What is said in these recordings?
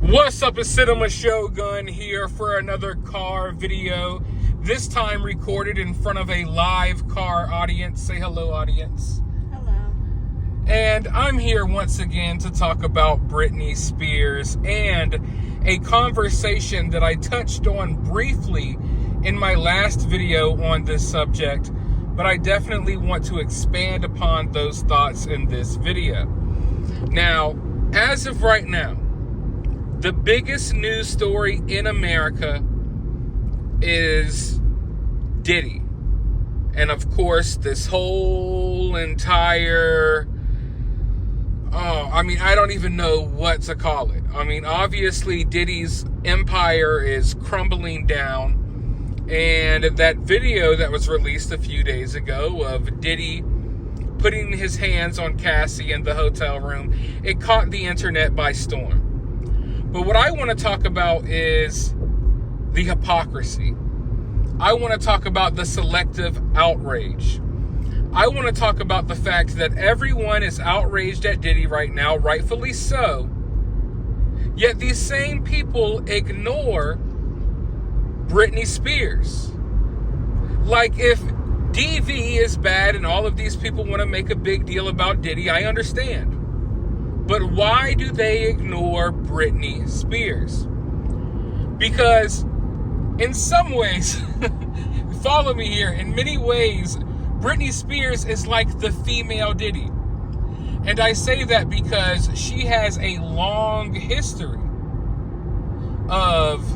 What's up, it's cinemashogun here for another car video. This time recorded in front of a live car audience. Say hello, audience. Hello. And I'm here once again to talk about Britney Spears and a conversation that I touched on briefly in my last video on this subject, but I definitely want to expand upon those thoughts in this video. Now, as of right now, the biggest news story in America is Diddy. And of course, this whole entire, I don't even know what to call it. Obviously, Diddy's empire is crumbling down. And that video that was released a few days ago of Diddy putting his hands on Cassie in the hotel room, it caught the internet by storm. But what I want to talk about is the hypocrisy. I want to talk about the selective outrage. I want to talk about the fact that everyone is outraged at Diddy right now, rightfully so. Yet these same people ignore Britney Spears. Like, if DV is bad and all of these people want to make a big deal about Diddy, I understand. But why do they ignore Britney Spears? Because in some ways, follow me here, in many ways, Britney Spears is like the female Diddy. And I say that because she has a long history of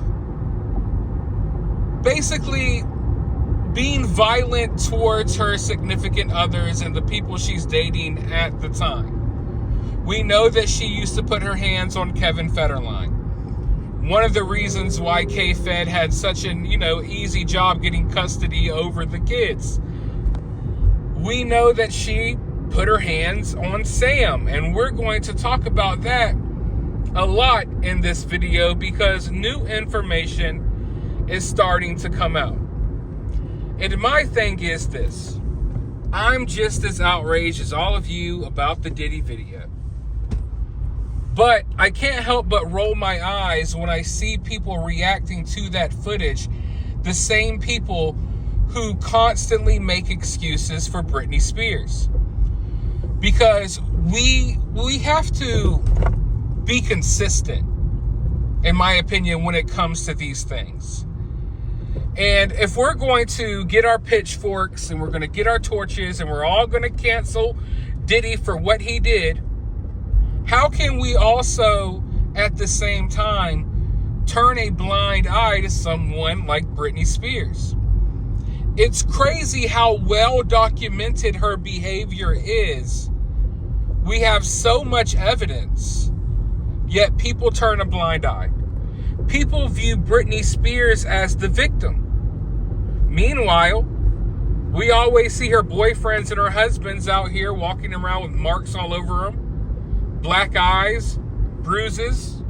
basically being violent towards her significant others and the people she's dating at the time. We know that she used to put her hands on Kevin Federline. One of the reasons why K-Fed had such an, easy job getting custody over the kids. We know that she put her hands on Sam, and we're going to talk about that a lot in this video because new information is starting to come out. And my thing is this. I'm just as outraged as all of you about the Diddy video. But I can't help but roll my eyes when I see people reacting to that footage. The same people who constantly make excuses for Britney Spears. Because we have to be consistent, in my opinion, when it comes to these things. And if we're going to get our pitchforks and we're going to get our torches and we're all going to cancel Diddy for what he did, how can we also, at the same time, turn a blind eye to someone like Britney Spears? It's crazy how well documented her behavior is. We have so much evidence, yet people turn a blind eye. People view Britney Spears as the victim. Meanwhile, we always see her boyfriends and her husbands out here walking around with marks all over them. Black eyes, bruises.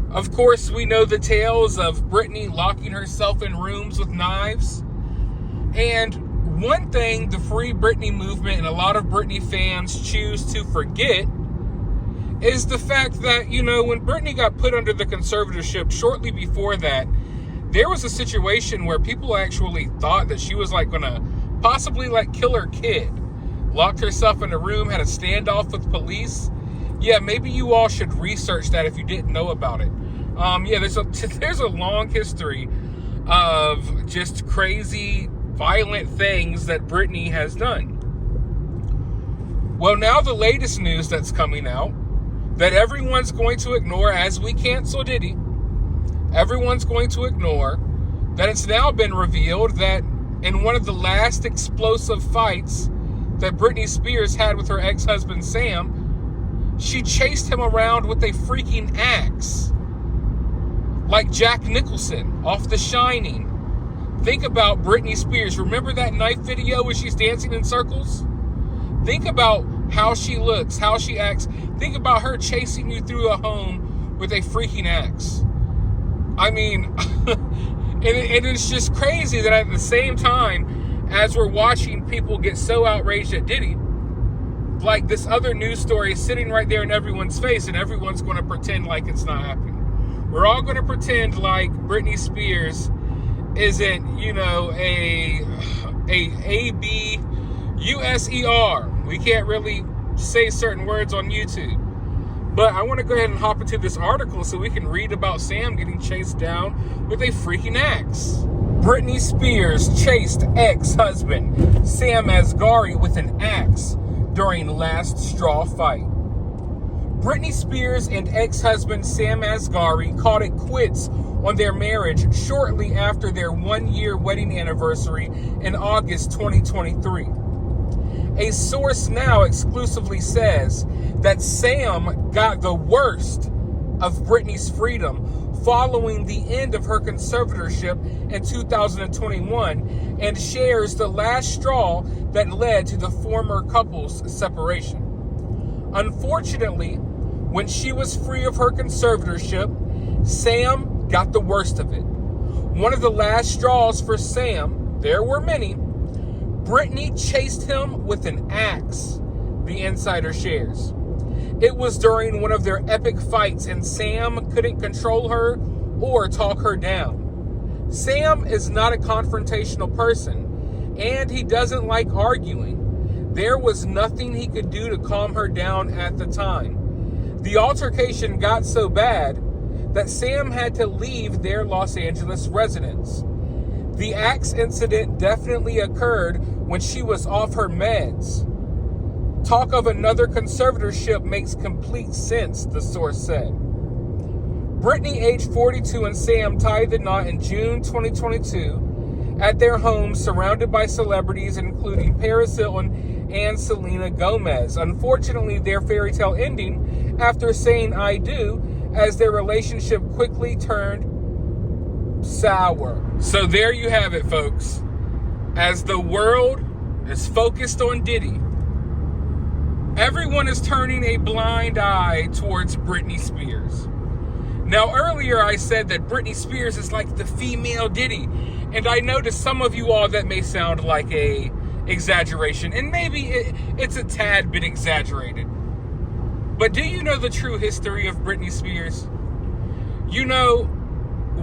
Of course, we know the tales of Britney locking herself in rooms with knives. And one thing the Free Britney movement and a lot of Britney fans choose to forget is the fact that, when Britney got put under the conservatorship shortly before that, there was a situation where people actually thought that she was gonna possibly kill her kid. Locked herself in a room, had a standoff with police. Yeah, maybe you all should research that if you didn't know about it. There's a long history of just crazy, violent things that Britney has done. Well, now the latest news that's coming out that everyone's going to ignore as we cancel Diddy, everyone's going to ignore that it's now been revealed that in one of the last explosive fights that Britney Spears had with her ex-husband Sam, she chased him around with a freaking axe. Like Jack Nicholson off The Shining. Think about Britney Spears. Remember that knife video where she's dancing in circles? Think about how she looks, how she acts. Think about her chasing you through a home with a freaking axe. And it's just crazy that at the same time as we're watching people get so outraged at Diddy, like this other news story sitting right there in everyone's face, and everyone's going to pretend like it's not happening. We're all going to pretend like Britney Spears isn't, you know, a A-B-U-S-E-R. We can't really say certain words on YouTube. But I want to go ahead and hop into this article so we can read about Sam getting chased down with a freaking axe. Britney Spears chased ex-husband Sam Asghari with an axe during last straw fight. Britney Spears and ex-husband Sam Asghari called it quits on their marriage shortly after their 1-year wedding anniversary in August 2023. A source now exclusively says that Sam got the worst of Britney's freedom following the end of her conservatorship in 2021 and shares the last straw that led to the former couple's separation. Unfortunately, when she was free of her conservatorship, Sam got the worst of it. One of the last straws for Sam, there were many, Britney chased him with an axe, the insider shares. It was during one of their epic fights, and Sam couldn't control her or talk her down. Sam is not a confrontational person, and he doesn't like arguing. There was nothing he could do to calm her down at the time. The altercation got so bad that Sam had to leave their Los Angeles residence. The axe incident definitely occurred when she was off her meds. Talk of another conservatorship makes complete sense, the source said. Britney, age 42, and Sam tied the knot in June 2022 at their home, surrounded by celebrities including Paris Hilton and Selena Gomez. Unfortunately, their fairy tale ending after saying "I do" as their relationship quickly turned sour. So there you have it, folks. As the world is focused on Diddy, everyone is turning a blind eye towards Britney Spears. Now, earlier I said that Britney Spears is like the female Diddy, and I know to some of you all that may sound like a exaggeration, and maybe it's a tad bit exaggerated. But do you know the true history of Britney Spears? You know,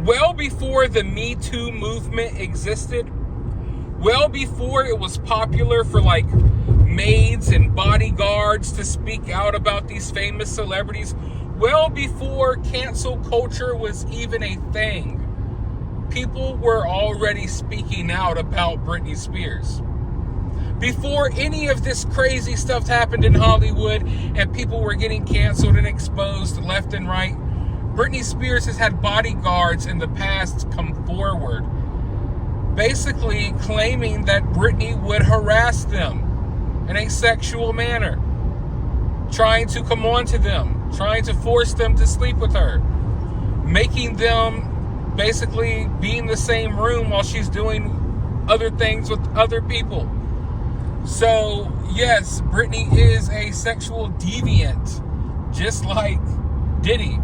well before the Me Too movement existed, well before it was popular for like maids and bodyguards to speak out about these famous celebrities, well before cancel culture was even a thing, people were already speaking out about Britney Spears. Before any of this crazy stuff happened in Hollywood and people were getting canceled and exposed left and right, Britney Spears has had bodyguards in the past come forward, basically claiming that Britney would harass them in a sexual manner, trying to come on to them, trying to force them to sleep with her, making them basically be in the same room while she's doing other things with other people. So, yes, Britney is a sexual deviant, just like Diddy.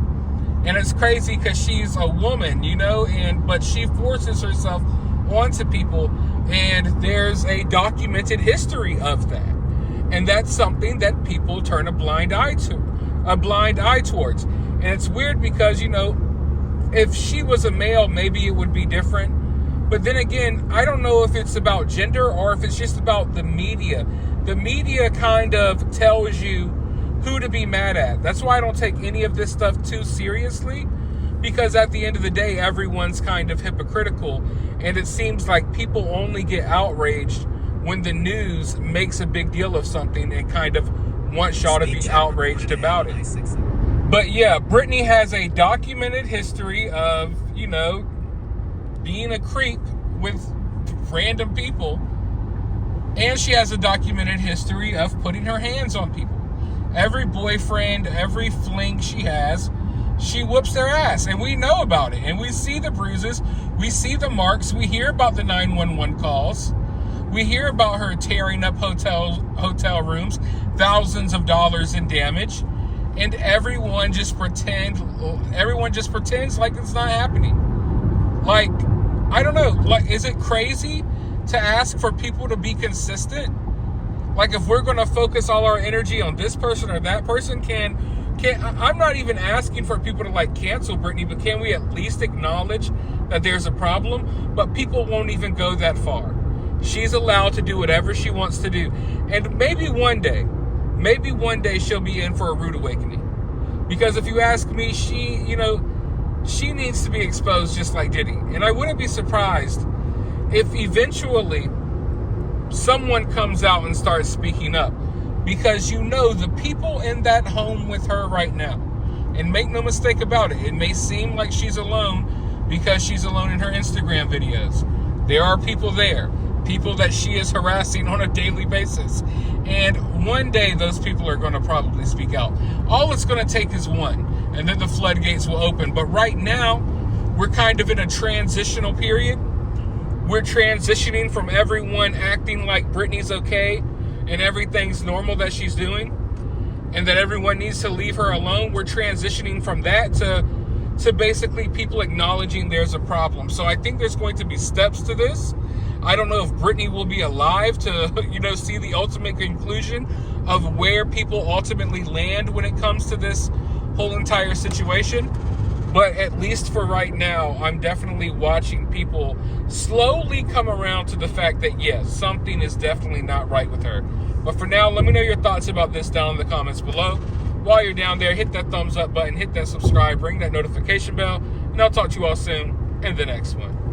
And it's crazy because she's a woman, you know, but she forces herself onto people, and there's a documented history of that. And that's something that people turn a blind eye towards. And it's weird because, you know, if she was a male, maybe it would be different. But then again, I don't know if it's about gender or if it's just about the media. The media kind of tells you who to be mad at. That's why I don't take any of this stuff too seriously, because at the end of the day, everyone's kind of hypocritical. And it seems like people only get outraged when the news makes a big deal of something and kind of wants y'all to be outraged about it. But yeah, Britney has a documented history of, you know, being a creep with random people. And she has a documented history of putting her hands on people. Every boyfriend, every fling she has, she whoops their ass. And we know about it. And we see the bruises. We see the marks. We hear about the 911 calls. We hear about her tearing up hotel rooms, thousands of dollars in damage. And everyone just pretends like it's not happening. Like, I don't know. Like, is it crazy to ask for people to be consistent? Like, if we're going to focus all our energy on this person or that person, I'm not even asking for people to like cancel Britney, but can we at least acknowledge that there's a problem? But people won't even go that far. She's allowed to do whatever she wants to do. And maybe one day she'll be in for a rude awakening. Because if you ask me, she needs to be exposed just like Diddy. And I wouldn't be surprised if eventually someone comes out and starts speaking up. Because the people in that home with her right now, and make no mistake about it, it may seem like she's alone because she's alone in her Instagram videos. There are people there, people that she is harassing on a daily basis. And one day those people are going to probably speak out. All it's going to take is one, and then the floodgates will open. But right now, we're kind of in a transitional period. We're transitioning from everyone acting like Britney's okay and everything's normal that she's doing, and that everyone needs to leave her alone. We're transitioning from that to basically people acknowledging there's a problem. So I think there's going to be steps to this. I don't know if Britney will be alive to, see the ultimate conclusion of where people ultimately land when it comes to this whole entire situation. But at least for right now, I'm definitely watching people slowly come around to the fact that, yes, something is definitely not right with her. But for now, let me know your thoughts about this down in the comments below. While you're down there, hit that thumbs up button, hit that subscribe, ring that notification bell, and I'll talk to you all soon in the next one.